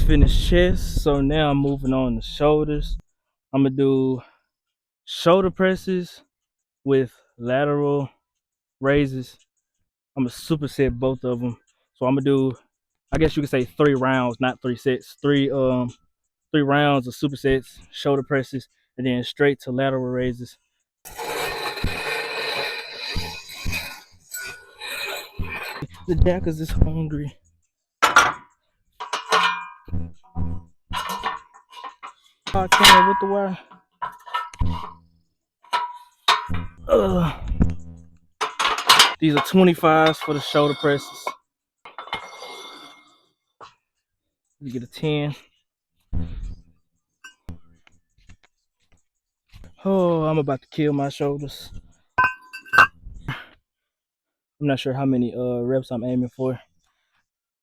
finished chest, so now I'm moving on to shoulders. I'm gonna do shoulder presses with lateral raises. I'm gonna superset both of them. So I'm gonna do, I guess you could say 3 rounds, not 3 sets. Three rounds of supersets, shoulder presses, and then straight to lateral raises. The Jackers is hungry. I came with the wire. These are 25s for the shoulder presses. You get a 10. Oh, I'm about to kill my shoulders. I'm not sure how many reps I'm aiming for.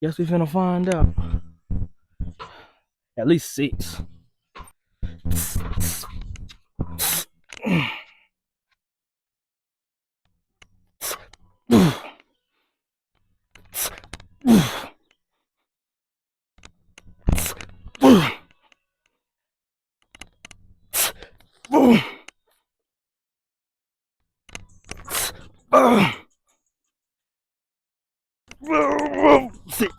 Guess we finna find out. At least 6. Six.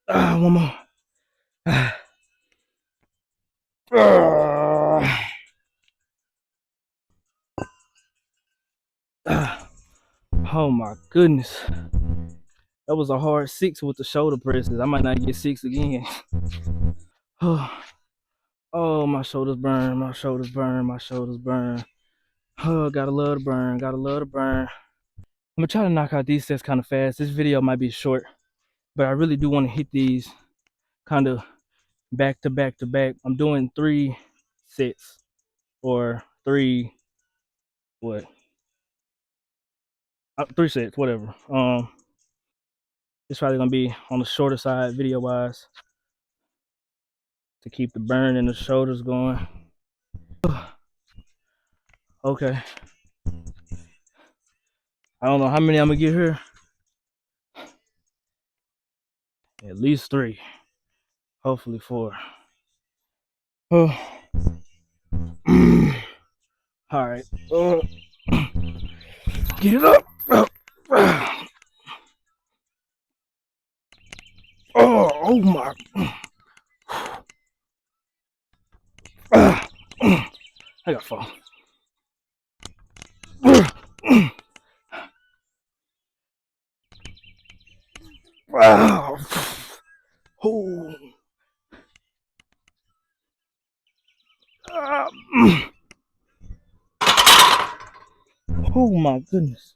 One more. Oh my goodness. That was a hard 6 with the shoulder presses. I might not get 6 again. Oh, my shoulders burn, my shoulders burn, my shoulders burn. Oh, gotta love the burn, gotta love the burn. I'm gonna try to knock out these sets kind of fast. This video might be short, but I really do want to hit these kind of back to back to back. I'm doing 3 sets or 3 what? 3 sets, whatever. It's probably gonna be on the shorter side video wise to keep the burn and the shoulders going. Okay. I don't know how many I'm gonna get here. At least 3. Hopefully 4. Oh. All right. Get it up. Oh my. I got fall. Wow. Oh. Oh my goodness.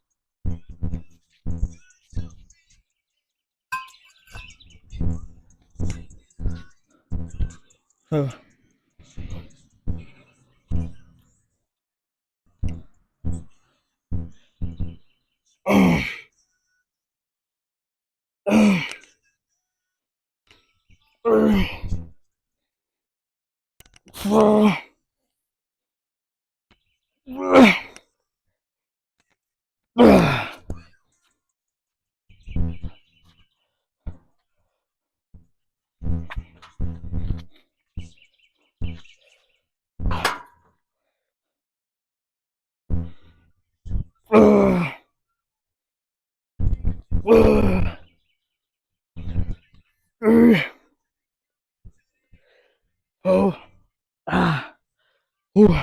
Oh, ah, ooh.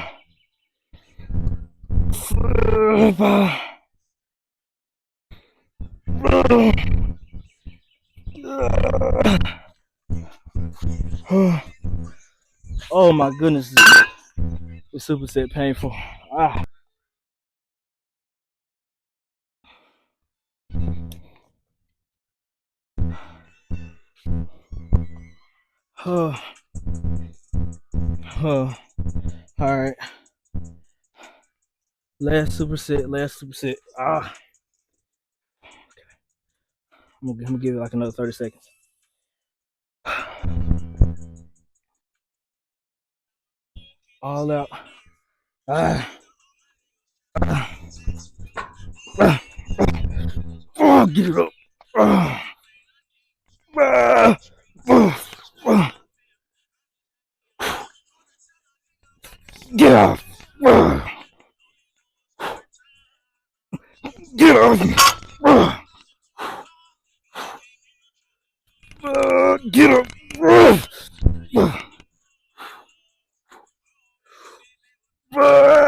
Oh my goodness, it's superset painful. Ah. Oh, oh. All right, last superset. Ah, I'm gonna give it like another 30 seconds. All out. Ah, ah, ah, oh, get it up. Ah, ah, ah, ah, get off. Ah, get off. Ah, get up. Ah,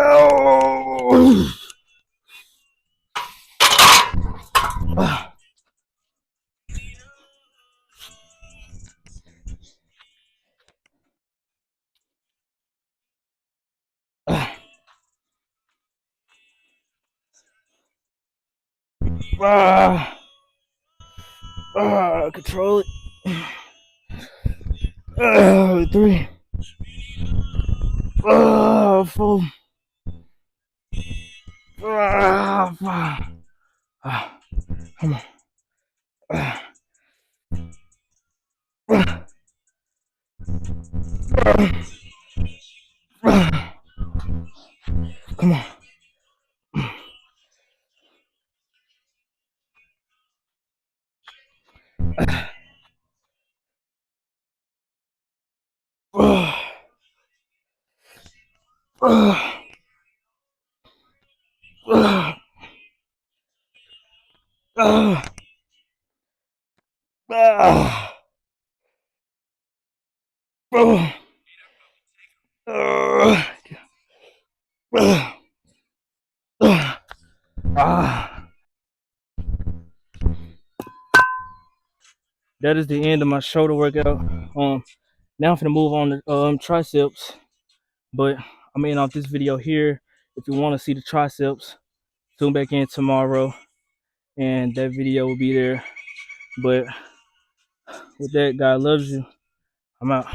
ah, ah, control it. 3, 4, 5. Come on. Ah, ah, ah, come on. Ah, ah, ah, ah, ah, ah, ah, ah. That is the end of my shoulder workout. Now I'm gonna move on to triceps, but I'm ending off this video here. If you want to see the triceps, tune back in tomorrow, and that video will be there. But with that, God loves you. I'm out.